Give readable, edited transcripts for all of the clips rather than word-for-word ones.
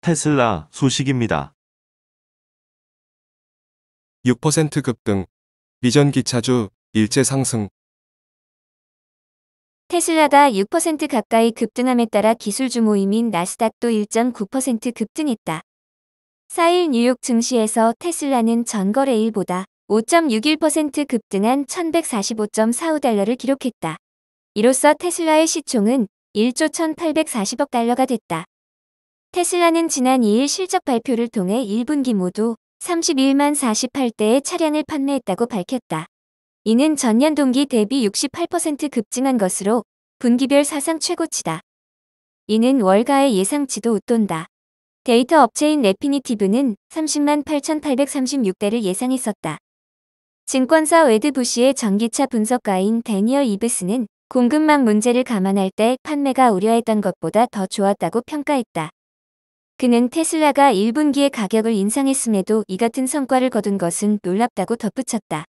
테슬라 소식입니다. 6% 급등. 비전 기차주 일제 상승. 테슬라가 6% 가까이 급등함에 따라 기술주 모임인 나스닥도 1.9% 급등했다. 4일 뉴욕 증시에서 테슬라는 전거래일보다 5.61% 급등한 1145.45달러를 기록했다. 이로써 테슬라의 시총은 1조 1840억 달러가 됐다. 테슬라는 지난 2일 실적 발표를 통해 1분기 모두 31만 48대의 차량을 판매했다고 밝혔다. 이는 전년 동기 대비 68% 급증한 것으로 분기별 사상 최고치다. 이는 월가의 예상치도 웃돈다. 데이터 업체인 레피니티브는 30만 8836대를 예상했었다. 증권사 웨드부시의 전기차 분석가인 데니얼 이브스는 공급망 문제를 감안할 때 판매가 우려했던 것보다 더 좋았다고 평가했다. 그는 테슬라가 1분기에 가격을 인상했음에도 이 같은 성과를 거둔 것은 놀랍다고 덧붙였다.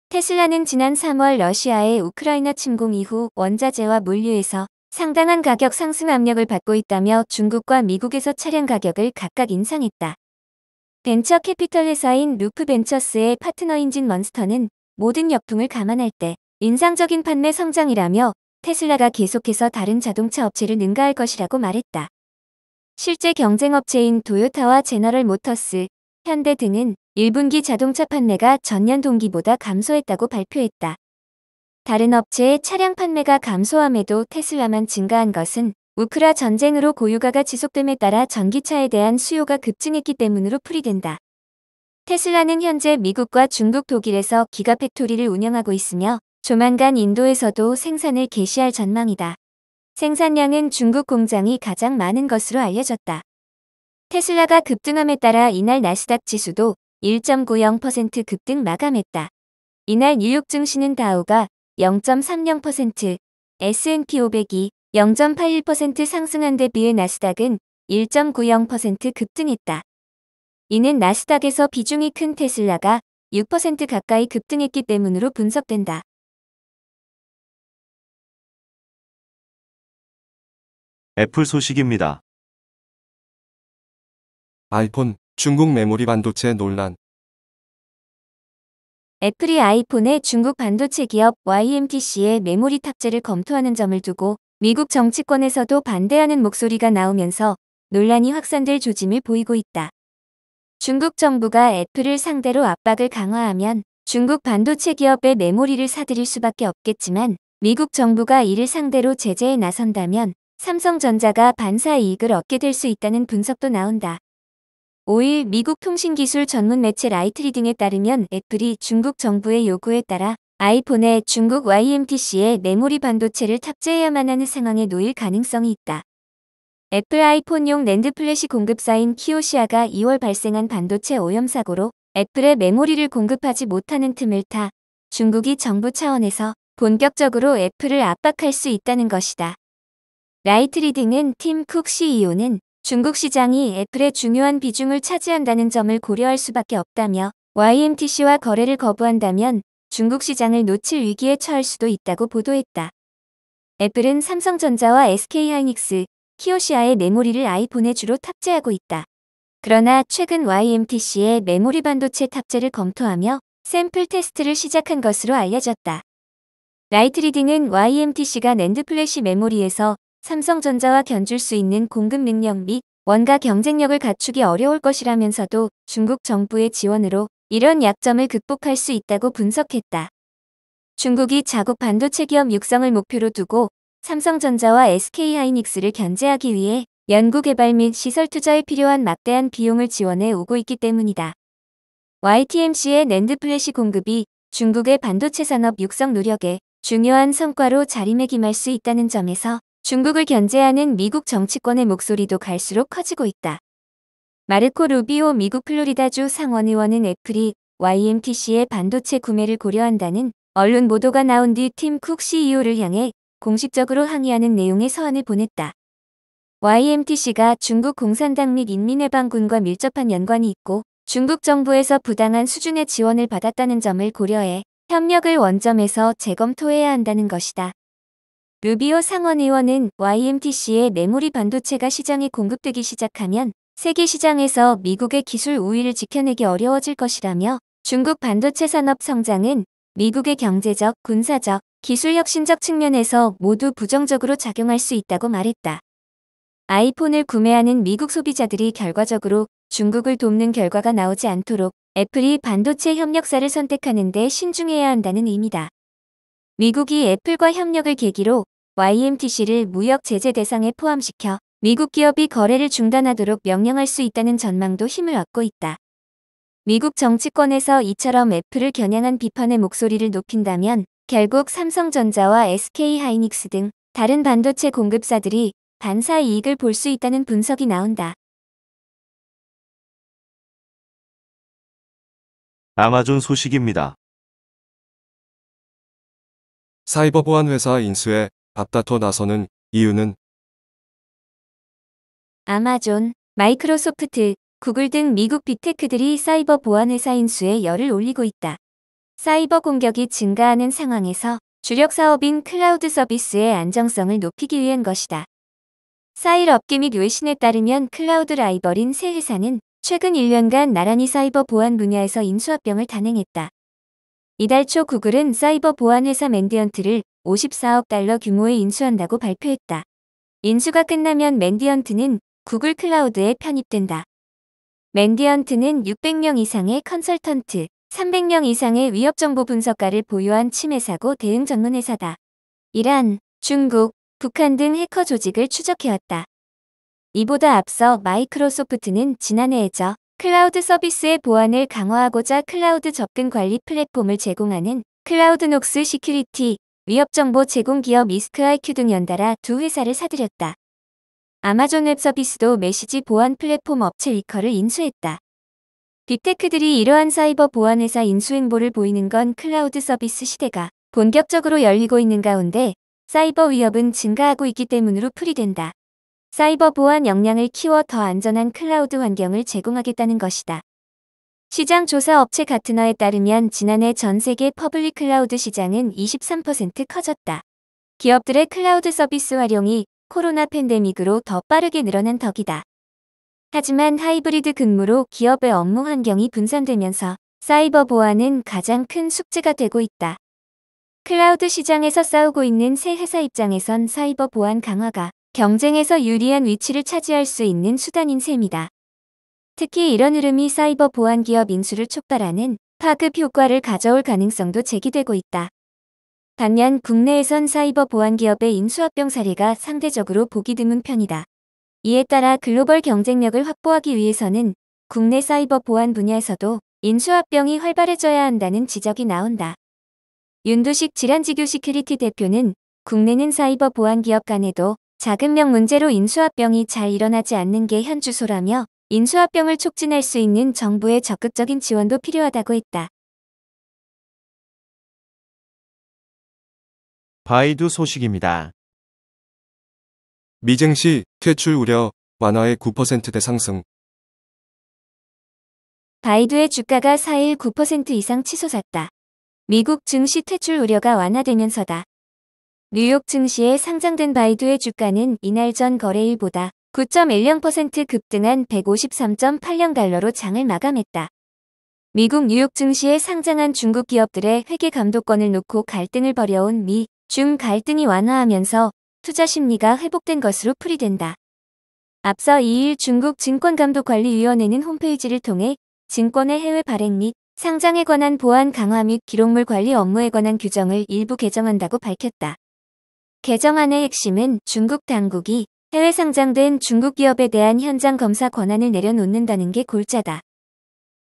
테슬라는 지난 3월 러시아의 우크라이나 침공 이후 원자재와 물류에서 상당한 가격 상승 압력을 받고 있다며 중국과 미국에서 차량 가격을 각각 인상했다. 벤처 캐피털 회사인 루프 벤처스의 파트너인진 먼스터는 모든 역풍을 감안할 때 인상적인 판매 성장이라며 테슬라가 계속해서 다른 자동차 업체를 능가할 것이라고 말했다. 실제 경쟁업체인 도요타와 제너럴 모터스, 현대 등은 1분기 자동차 판매가 전년 동기보다 감소했다고 발표했다. 다른 업체의 차량 판매가 감소함에도 테슬라만 증가한 것은 우크라 전쟁으로 고유가가 지속됨에 따라 전기차에 대한 수요가 급증했기 때문으로 풀이된다. 테슬라는 현재 미국과 중국, 독일에서 기가팩토리를 운영하고 있으며 조만간 인도에서도 생산을 개시할 전망이다. 생산량은 중국 공장이 가장 많은 것으로 알려졌다. 테슬라가 급등함에 따라 이날 나스닥 지수도 1.90% 급등 마감했다. 이날 뉴욕 증시는 다우가 0.30%, S&P 500이 0.81% 상승한 데 비해 나스닥은 1.90% 급등했다. 이는 나스닥에서 비중이 큰 테슬라가 6% 가까이 급등했기 때문으로 분석된다. 애플 소식입니다. 아이폰, 중국 메모리 반도체 논란. 애플이 아이폰의 중국 반도체 기업 YMTC의 메모리 탑재를 검토하는 점을 두고 미국 정치권에서도 반대하는 목소리가 나오면서 논란이 확산될 조짐을 보이고 있다. 중국 정부가 애플을 상대로 압박을 강화하면 중국 반도체 기업의 메모리를 사들일 수밖에 없겠지만 미국 정부가 이를 상대로 제재에 나선다면 삼성전자가 반사 이익을 얻게 될 수 있다는 분석도 나온다. 5일 미국 통신기술 전문 매체 라이트리딩에 따르면 애플이 중국 정부의 요구에 따라 아이폰에 중국 YMTC의 메모리 반도체를 탑재해야만 하는 상황에 놓일 가능성이 있다. 애플 아이폰용 낸드 플래시 공급사인 키오시아가 2월 발생한 반도체 오염 사고로 애플에 메모리를 공급하지 못하는 틈을 타 중국이 정부 차원에서 본격적으로 애플을 압박할 수 있다는 것이다. 라이트리딩은 팀 쿡 CEO는 중국 시장이 애플의 중요한 비중을 차지한다는 점을 고려할 수밖에 없다며 YMTC와 거래를 거부한다면 중국 시장을 놓칠 위기에 처할 수도 있다고 보도했다. 애플은 삼성전자와 SK하이닉스, 키오시아의 메모리를 아이폰에 주로 탑재하고 있다. 그러나 최근 YMTC의 메모리 반도체 탑재를 검토하며 샘플 테스트를 시작한 것으로 알려졌다. 라이트리딩은 YMTC가 낸드 플래시 메모리에서 삼성전자와 견줄 수 있는 공급 능력 및 원가 경쟁력을 갖추기 어려울 것이라면서도 중국 정부의 지원으로 이런 약점을 극복할 수 있다고 분석했다. 중국이 자국 반도체 기업 육성을 목표로 두고 삼성전자와 SK하이닉스를 견제하기 위해 연구개발 및 시설 투자에 필요한 막대한 비용을 지원해 오고 있기 때문이다. YTMC의 낸드 플래시 공급이 중국의 반도체 산업 육성 노력에 중요한 성과로 자리매김할 수 있다는 점에서 중국을 견제하는 미국 정치권의 목소리도 갈수록 커지고 있다. 마르코 루비오 미국 플로리다주 상원의원은 애플이 YMTC의 반도체 구매를 고려한다는 언론 보도가 나온 뒤 팀 쿡 CEO를 향해 공식적으로 항의하는 내용의 서한을 보냈다. YMTC가 중국 공산당 및 인민해방군과 밀접한 연관이 있고 중국 정부에서 부당한 수준의 지원을 받았다는 점을 고려해 협력을 원점에서 재검토해야 한다는 것이다. 루비오 상원의원은 YMTC의 메모리 반도체가 시장에 공급되기 시작하면 세계 시장에서 미국의 기술 우위를 지켜내기 어려워질 것이라며 중국 반도체 산업 성장은 미국의 경제적, 군사적, 기술 혁신적 측면에서 모두 부정적으로 작용할 수 있다고 말했다. 아이폰을 구매하는 미국 소비자들이 결과적으로 중국을 돕는 결과가 나오지 않도록 애플이 반도체 협력사를 선택하는 데 신중해야 한다는 의미다. 미국이 애플과 협력을 계기로 YMTC를 무역 제재 대상에 포함시켜 미국 기업이 거래를 중단하도록 명령할 수 있다는 전망도 힘을 얻고 있다. 미국 정치권에서 이처럼 애플을 겨냥한 비판의 목소리를 높인다면 결국 삼성전자와 SK하이닉스 등 다른 반도체 공급사들이 반사 이익을 볼 수 있다는 분석이 나온다. 아마존 소식입니다. 사이버 보안 회사 인수에 앞다퉈 나서는 이유는 아마존, 마이크로소프트, 구글 등 미국 빅테크들이 사이버 보안 회사 인수에 열을 올리고 있다. 사이버 공격이 증가하는 상황에서 주력 사업인 클라우드 서비스의 안정성을 높이기 위한 것이다. 사일 업계 및 외신에 따르면 클라우드 라이벌인 세 회사는 최근 1년간 나란히 사이버 보안 분야에서 인수합병을 단행했다. 이달 초 구글은 사이버 보안 회사 맨디언트를 54억 달러 규모의 인수한다고 발표했다. 인수가 끝나면 맨디언트는 구글 클라우드에 편입된다. 맨디언트는 600명 이상의 컨설턴트, 300명 이상의 위협정보 분석가를 보유한 침해 사고 대응 전문 회사다. 이란, 중국, 북한 등 해커 조직을 추적해왔다. 이보다 앞서 마이크로소프트는 지난해 애저 클라우드 서비스의 보안을 강화하고자 클라우드 접근 관리 플랫폼을 제공하는 클라우드녹스 시큐리티, 위협정보 제공 기업 이스크IQ 등 연달아 두 회사를 사들였다. 아마존 웹 서비스도 메시지 보안 플랫폼 업체 리커를 인수했다. 빅테크들이 이러한 사이버 보안 회사 인수 행보를 보이는 건 클라우드 서비스 시대가 본격적으로 열리고 있는 가운데 사이버 위협은 증가하고 있기 때문으로 풀이된다. 사이버 보안 역량을 키워 더 안전한 클라우드 환경을 제공하겠다는 것이다. 시장 조사 업체 가트너에 따르면 지난해 전 세계 퍼블릭 클라우드 시장은 23% 커졌다. 기업들의 클라우드 서비스 활용이 코로나 팬데믹으로 더 빠르게 늘어난 덕이다. 하지만 하이브리드 근무로 기업의 업무 환경이 분산되면서 사이버 보안은 가장 큰 숙제가 되고 있다. 클라우드 시장에서 싸우고 있는 세 회사 입장에선 사이버 보안 강화가 경쟁에서 유리한 위치를 차지할 수 있는 수단인 셈이다. 특히 이런 흐름이 사이버 보안 기업 인수를 촉발하는 파급 효과를 가져올 가능성도 제기되고 있다. 반면 국내에선 사이버 보안 기업의 인수합병 사례가 상대적으로 보기 드문 편이다. 이에 따라 글로벌 경쟁력을 확보하기 위해서는 국내 사이버 보안 분야에서도 인수합병이 활발해져야 한다는 지적이 나온다. 윤두식 질환지교 시큐리티 대표는 국내는 사이버 보안 기업 간에도 자금력 문제로 인수합병이 잘 일어나지 않는 게 현주소라며 인수합병을 촉진할 수 있는 정부의 적극적인 지원도 필요하다고 했다. 바이두 소식입니다. 미증시 퇴출 우려 완화의 9%대 상승. 바이두의 주가가 4일 9% 이상 치솟았다. 미국 증시 퇴출 우려가 완화되면서다. 뉴욕 증시에 상장된 바이두의 주가는 이날 전 거래일보다 9.10% 급등한 153.80달러로 장을 마감했다. 미국 뉴욕 증시에 상장한 중국 기업들의 회계 감독권을 놓고 갈등을 벌여온 미, 중 갈등이 완화하면서 투자 심리가 회복된 것으로 풀이된다. 앞서 2일 중국 증권감독관리위원회는 홈페이지를 통해 증권의 해외 발행 및 상장에 관한 보안 강화 및 기록물 관리 업무에 관한 규정을 일부 개정한다고 밝혔다. 개정안의 핵심은 중국 당국이 해외 상장된 중국 기업에 대한 현장 검사 권한을 내려놓는다는 게 골자다.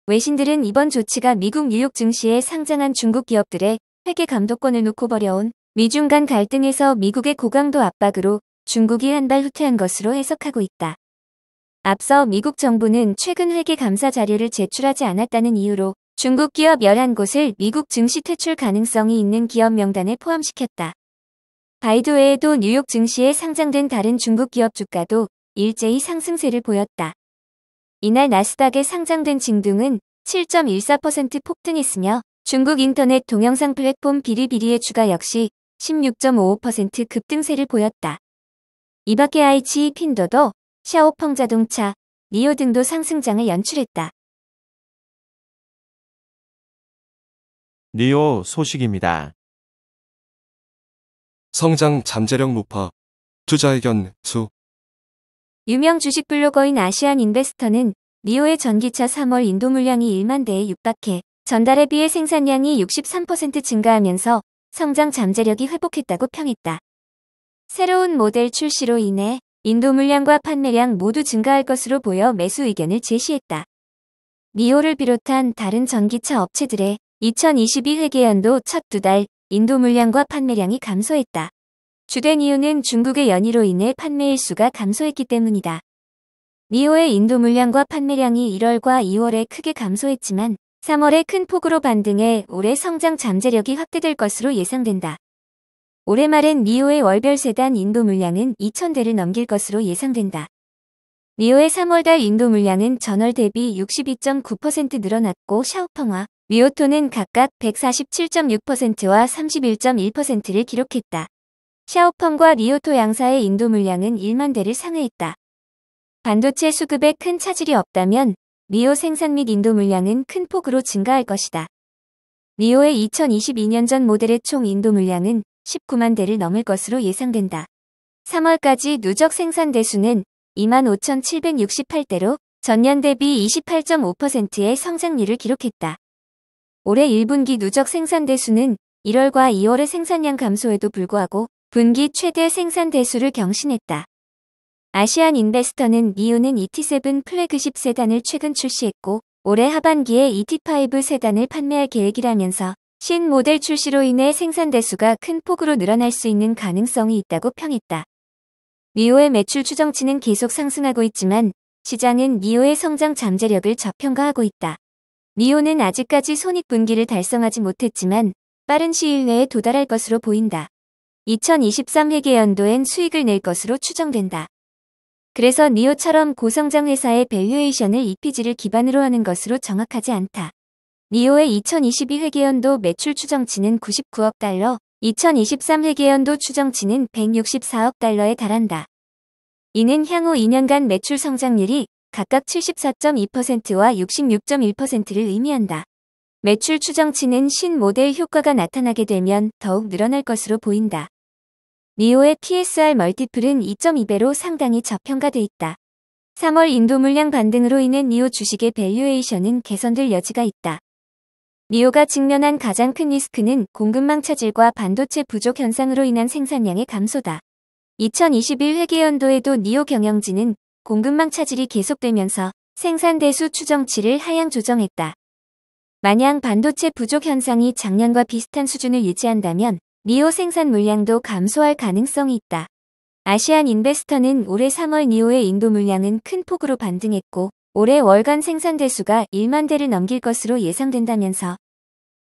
외신들은 이번 조치가 미국 뉴욕 증시에 상장한 중국 기업들의 회계 감독권을 놓고 벌여온 미중 간 갈등에서 미국의 고강도 압박으로 중국이 한 발 후퇴한 것으로 해석하고 있다. 앞서 미국 정부는 최근 회계 감사 자료를 제출하지 않았다는 이유로 중국 기업 11곳을 미국 증시 퇴출 가능성이 있는 기업 명단에 포함시켰다. 바이두 외에도 뉴욕 증시에 상장된 다른 중국 기업 주가도 일제히 상승세를 보였다. 이날 나스닥에 상장된 징둥은 7.14% 폭등했으며 중국 인터넷 동영상 플랫폼 비리비리의 주가 역시 16.55% 급등세를 보였다. 이밖에 아이치 핀도도, 샤오펑 자동차, 니오 등도 상승장을 연출했다. 니오 소식입니다. 성장 잠재력 높아. 투자 의견 수. 유명 주식 블로거인 아시안 인베스터는 니오의 전기차 3월 인도 물량이 1만 대에 육박해 전달에 비해 생산량이 63% 증가하면서 성장 잠재력이 회복했다고 평했다. 새로운 모델 출시로 인해 인도 물량과 판매량 모두 증가할 것으로 보여 매수 의견을 제시했다. 니오를 비롯한 다른 전기차 업체들의 2022 회계연도 첫 두 달 인도 물량과 판매량이 감소했다. 주된 이유는 중국의 연이로 인해 판매 일수가 감소했기 때문이다. 니오의 인도 물량과 판매량이 1월과 2월에 크게 감소했지만 3월에 큰 폭으로 반등해 올해 성장 잠재력이 확대될 것으로 예상된다. 올해 말엔 니오의 월별 세단 인도 물량은 2,000대를 넘길 것으로 예상된다. 니오의 3월달 인도 물량은 전월 대비 62.9% 늘어났고 샤오펑과 위오토는 각각 147.6%와 31.1%를 기록했다. 샤오펑과 리오토 양사의 인도 물량은 1만 대를 상회했다. 반도체 수급에 큰 차질이 없다면 니오 생산 및 인도 물량은 큰 폭으로 증가할 것이다. 니오의 2022년 전 모델의 총 인도 물량은 19만 대를 넘을 것으로 예상된다. 3월까지 누적 생산 대수는 25,768대로 전년 대비 28.5%의 성장률을 기록했다. 올해 1분기 누적 생산 대수는 1월과 2월의 생산량 감소에도 불구하고 분기 최대 생산 대수를 경신했다. 아시안 인베스터는 니오는 ET7 플래그십 세단을 최근 출시했고 올해 하반기에 ET5 세단을 판매할 계획이라면서 신 모델 출시로 인해 생산 대수가 큰 폭으로 늘어날 수 있는 가능성이 있다고 평했다. 니오의 매출 추정치는 계속 상승하고 있지만 시장은 니오의 성장 잠재력을 저평가하고 있다. 니오는 아직까지 손익분기를 달성하지 못했지만 빠른 시일 내에 도달할 것으로 보인다. 2023 회계연도엔 수익을 낼 것으로 추정된다. 그래서 니오처럼 고성장 회사의 밸류에이션을 EPG를 기반으로 하는 것으로 정확하지 않다. 니오의 2022 회계연도 매출 추정치는 99억 달러, 2023 회계연도 추정치는 164억 달러에 달한다. 이는 향후 2년간 매출 성장률이 각각 74.2%와 66.1%를 의미한다. 매출 추정치는 신 모델 효과가 나타나게 되면 더욱 늘어날 것으로 보인다. 니오의 TSR 멀티플은 2.2배로 상당히 저평가돼 있다. 3월 인도 물량 반등으로 인해 니오 주식의 밸류에이션은 개선될 여지가 있다. 니오가 직면한 가장 큰 리스크는 공급망 차질과 반도체 부족 현상으로 인한 생산량의 감소다. 2021 회계연도에도 니오 경영진은 공급망 차질이 계속되면서 생산 대수 추정치를 하향 조정했다. 만약 반도체 부족 현상이 작년과 비슷한 수준을 유지한다면 니오 생산 물량도 감소할 가능성이 있다. 아시안 인베스터는 올해 3월 니오의 인도 물량은 큰 폭으로 반등했고 올해 월간 생산 대수가 1만 대를 넘길 것으로 예상된다면서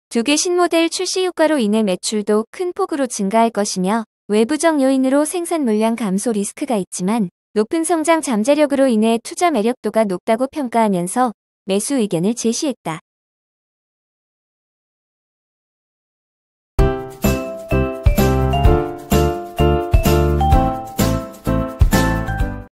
두 개 신모델 출시 효과로 인해 매출도 큰 폭으로 증가할 것이며 외부적 요인으로 생산 물량 감소 리스크가 있지만 높은 성장 잠재력으로 인해 투자 매력도가 높다고 평가하면서 매수 의견을 제시했다.